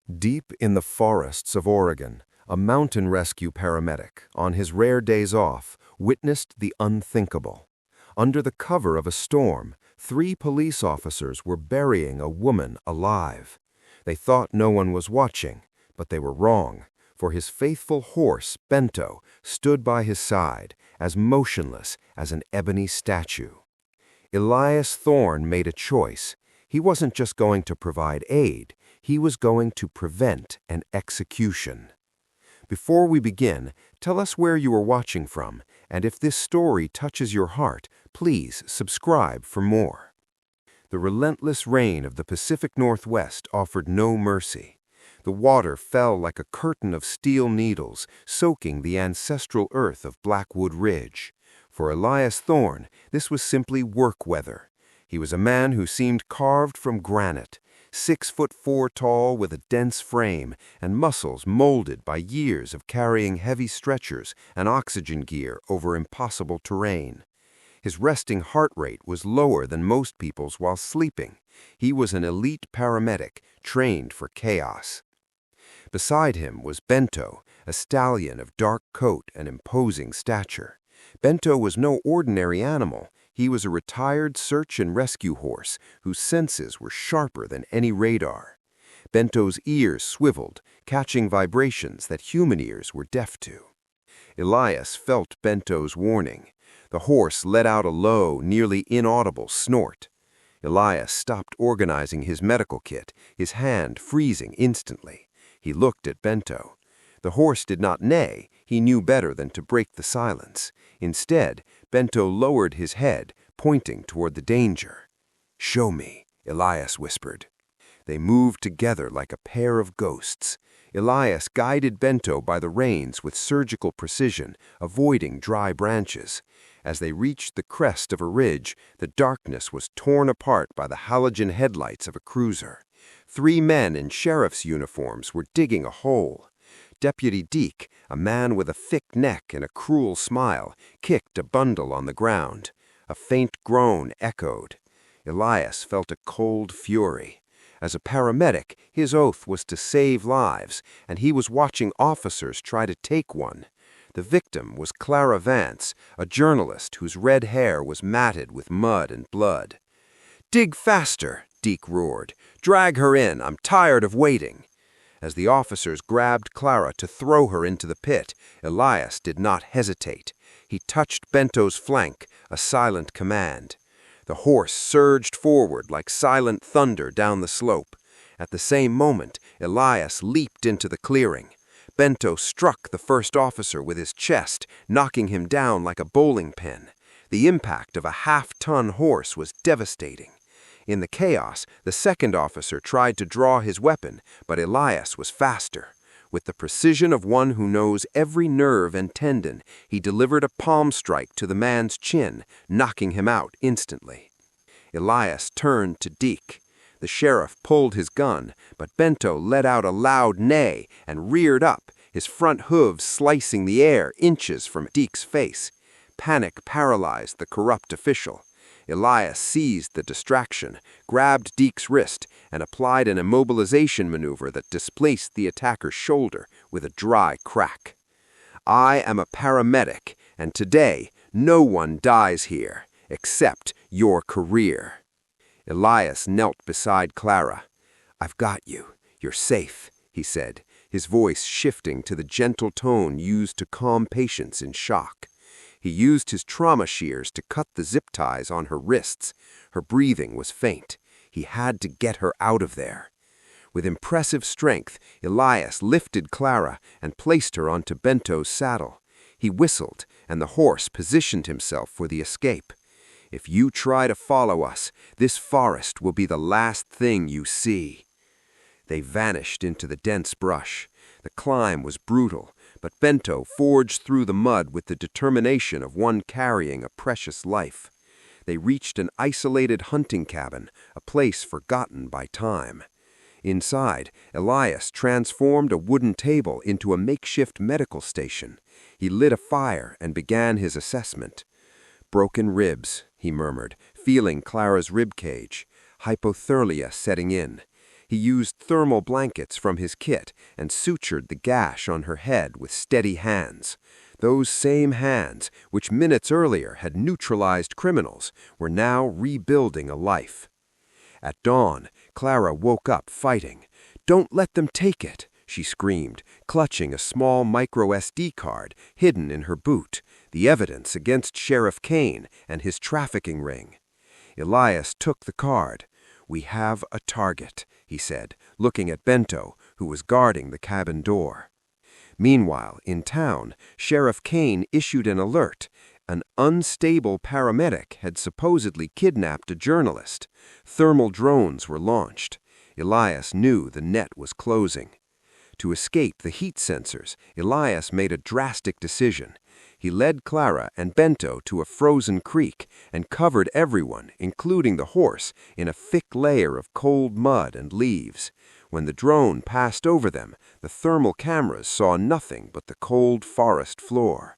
Deep in the forests of Oregon, a mountain rescue paramedic, on his rare days off, witnessed the unthinkable. Under the cover of a storm, 3 police officers were burying a woman alive. They thought no one was watching, but they were wrong, for his faithful horse, Bento, stood by his side, as motionless as an ebony statue. Elias Thorne made a choice. He wasn't just going to provide aid, he was going to prevent an execution. Before we begin, tell us where you are watching from, and if this story touches your heart, please subscribe for more. The relentless rain of the Pacific Northwest offered no mercy. The water fell like a curtain of steel needles, soaking the ancestral earth of Blackwood Ridge. For Elias Thorne, this was simply work weather. He was a man who seemed carved from granite, 6'4" tall with a dense frame and muscles molded by years of carrying heavy stretchers and oxygen gear over impossible terrain. His resting heart rate was lower than most people's while sleeping. He was an elite paramedic trained for chaos. Beside him was Bento, a stallion of dark coat and imposing stature. Bento was no ordinary animal. He was a retired search and rescue horse whose senses were sharper than any radar. Bento's ears swiveled, catching vibrations that human ears were deaf to. Elias felt Bento's warning. The horse let out a low, nearly inaudible snort. Elias stopped organizing his medical kit, his hand freezing instantly. He looked at Bento. The horse did not neigh. He knew better than to break the silence. Instead, Bento lowered his head, pointing toward the danger. "Show me," Elias whispered. They moved together like a pair of ghosts. Elias guided Bento by the reins with surgical precision, avoiding dry branches. As they reached the crest of a ridge, the darkness was torn apart by the halogen headlights of a cruiser. 3 men in sheriff's uniforms were digging a hole. Deputy Deke, a man with a thick neck and a cruel smile, kicked a bundle on the ground. A faint groan echoed. Elias felt a cold fury. As a paramedic, his oath was to save lives, and he was watching officers try to take one. The victim was Clara Vance, a journalist whose red hair was matted with mud and blood. "Dig faster," Deke roared. "Drag her in. I'm tired of waiting." As the officers grabbed Clara to throw her into the pit, Elias did not hesitate. He touched Bento's flank, a silent command. The horse surged forward like silent thunder down the slope. At the same moment, Elias leaped into the clearing. Bento struck the first officer with his chest, knocking him down like a bowling pin. The impact of a half-ton horse was devastating. In the chaos, the second officer tried to draw his weapon, but Elias was faster. With the precision of one who knows every nerve and tendon, he delivered a palm strike to the man's chin, knocking him out instantly. Elias turned to Deke. The sheriff pulled his gun, but Bento let out a loud neigh and reared up, his front hooves slicing the air inches from Deke's face. Panic paralyzed the corrupt official. Elias seized the distraction, grabbed Deke's wrist, and applied an immobilization maneuver that displaced the attacker's shoulder with a dry crack. "I am a paramedic, and today no one dies here, except your career." Elias knelt beside Clara. "I've got you. You're safe," he said, his voice shifting to the gentle tone used to calm patients in shock. He used his trauma shears to cut the zip ties on her wrists. Her breathing was faint. He had to get her out of there. With impressive strength, Elias lifted Clara and placed her onto Bento's saddle. He whistled, and the horse positioned himself for the escape. "If you try to follow us, this forest will be the last thing you see." They vanished into the dense brush. The climb was brutal, but Bento forged through the mud with the determination of one carrying a precious life. They reached an isolated hunting cabin, a place forgotten by time. Inside, Elias transformed a wooden table into a makeshift medical station. He lit a fire and began his assessment. "Broken ribs," he murmured, feeling Clara's rib cage. "Hypothermia setting in." He used thermal blankets from his kit and sutured the gash on her head with steady hands. Those same hands, which minutes earlier had neutralized criminals, were now rebuilding a life. At dawn, Clara woke up fighting. "Don't let them take it," she screamed, clutching a small micro SD card hidden in her boot, the evidence against Sheriff Kane and his trafficking ring. Elias took the card. "We have a target," he said, looking at Bento, who was guarding the cabin door. Meanwhile, in town, Sheriff Kane issued an alert. An unstable paramedic had supposedly kidnapped a journalist. Thermal drones were launched. Elias knew the net was closing. To escape the heat sensors, Elias made a drastic decision. He led Clara and Bento to a frozen creek and covered everyone, including the horse, in a thick layer of cold mud and leaves. When the drone passed over them, the thermal cameras saw nothing but the cold forest floor.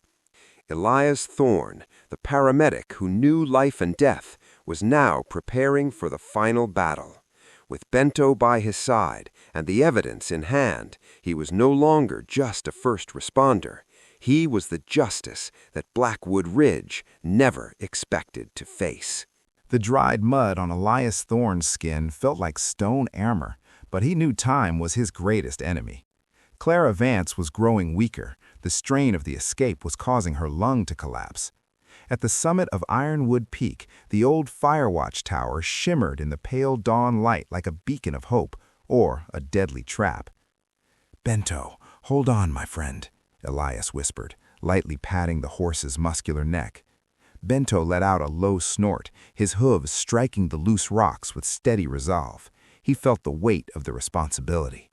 Elias Thorne, the paramedic who knew life and death, was now preparing for the final battle. With Bento by his side and the evidence in hand, he was no longer just a first responder. He was the justice that Blackwood Ridge never expected to face. The dried mud on Elias Thorne's skin felt like stone armor, but he knew time was his greatest enemy. Clara Vance was growing weaker. The strain of the escape was causing her lung to collapse. At the summit of Ironwood Peak, the old Firewatch Tower shimmered in the pale dawn light like a beacon of hope or a deadly trap. "Bento, hold on, my friend," Elias whispered, lightly patting the horse's muscular neck. Bento let out a low snort, his hooves striking the loose rocks with steady resolve. He felt the weight of the responsibility.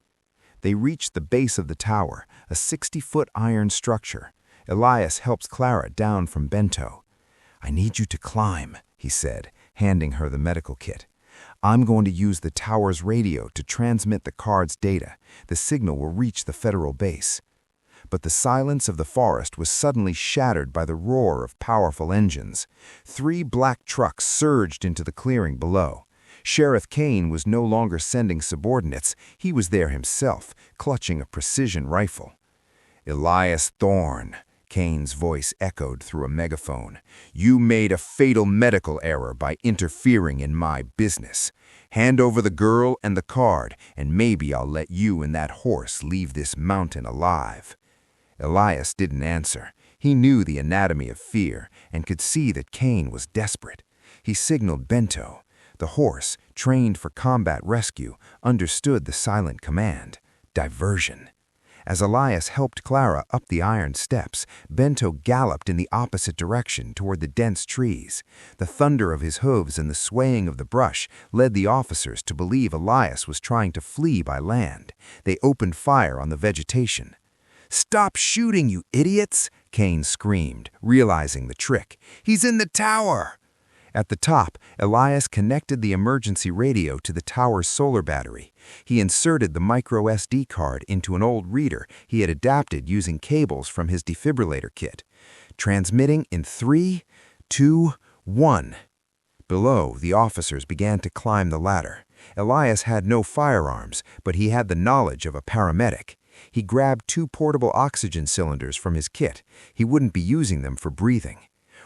They reached the base of the tower, a 60-foot iron structure. Elias helped Clara down from Bento. "I need you to climb," he said, handing her the medical kit. "I'm going to use the tower's radio to transmit the card's data. The signal will reach the federal base." But the silence of the forest was suddenly shattered by the roar of powerful engines. 3 black trucks surged into the clearing below. Sheriff Kane was no longer sending subordinates. He was there himself, clutching a precision rifle. "Elias Thorne," Kane's voice echoed through a megaphone, "you made a fatal medical error by interfering in my business. Hand over the girl and the card, and maybe I'll let you and that horse leave this mountain alive." Elias didn't answer. He knew the anatomy of fear and could see that Kane was desperate. He signaled Bento. The horse, trained for combat rescue, understood the silent command: diversion. As Elias helped Clara up the iron steps, Bento galloped in the opposite direction toward the dense trees. The thunder of his hooves and the swaying of the brush led the officers to believe Elias was trying to flee by land. They opened fire on the vegetation. "Stop shooting, you idiots!" Kane screamed, realizing the trick. "He's in the tower!" At the top, Elias connected the emergency radio to the tower's solar battery. He inserted the micro SD card into an old reader he had adapted using cables from his defibrillator kit. Transmitting in 3, 2, 1. Below, the officers began to climb the ladder. Elias had no firearms, but he had the knowledge of a paramedic. He grabbed 2 portable oxygen cylinders from his kit. He wouldn't be using them for breathing.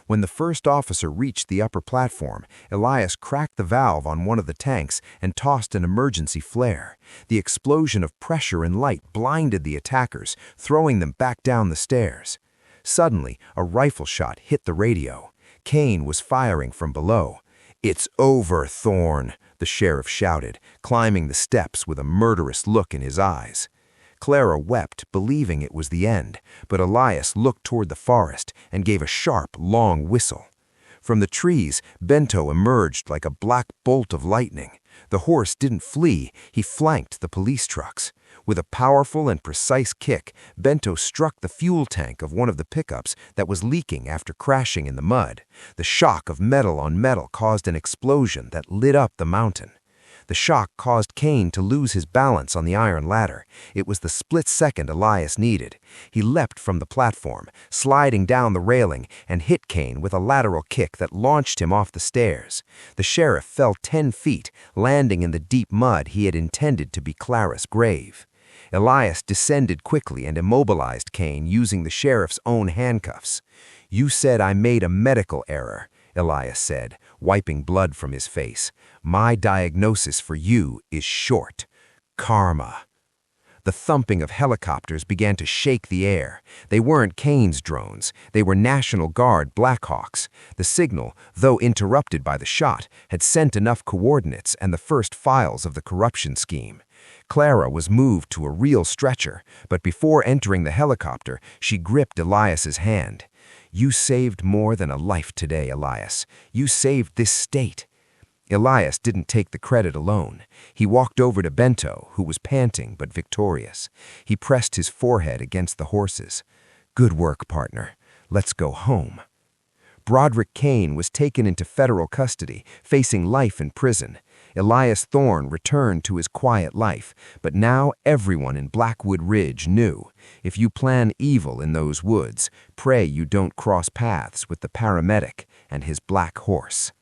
When the first officer reached the upper platform, Elias cracked the valve on one of the tanks and tossed an emergency flare. The explosion of pressure and light blinded the attackers, throwing them back down the stairs. Suddenly, a rifle shot hit the radio. Kane was firing from below. "It's over, Thorne," the sheriff shouted, climbing the steps with a murderous look in his eyes. Clara wept, believing it was the end, but Elias looked toward the forest and gave a sharp, long whistle. From the trees, Bento emerged like a black bolt of lightning. The horse didn't flee, he flanked the police trucks. With a powerful and precise kick, Bento struck the fuel tank of one of the pickups that was leaking after crashing in the mud. The shock of metal on metal caused an explosion that lit up the mountain. The shock caused Kane to lose his balance on the iron ladder. It was the split second Elias needed. He leapt from the platform, sliding down the railing, and hit Kane with a lateral kick that launched him off the stairs. The sheriff fell 10 feet, landing in the deep mud he had intended to be Clara's grave. Elias descended quickly and immobilized Kane using the sheriff's own handcuffs. "You said I made a medical error," Elias said, wiping blood from his face. "My diagnosis for you is short. Karma." The thumping of helicopters began to shake the air. They weren't Kane's drones. They were National Guard Blackhawks. The signal, though interrupted by the shot, had sent enough coordinates and the first files of the corruption scheme. Clara was moved to a real stretcher, but before entering the helicopter, she gripped Elias's hand. "You saved more than a life today, Elias. You saved this state." Elias didn't take the credit alone. He walked over to Bento, who was panting but victorious. He pressed his forehead against the horses. "Good work, partner. Let's go home." Broderick Kane was taken into federal custody, facing life in prison. Elias Thorne returned to his quiet life, but now everyone in Blackwood Ridge knew. If you plan evil in those woods, pray you don't cross paths with the paramedic and his black horse.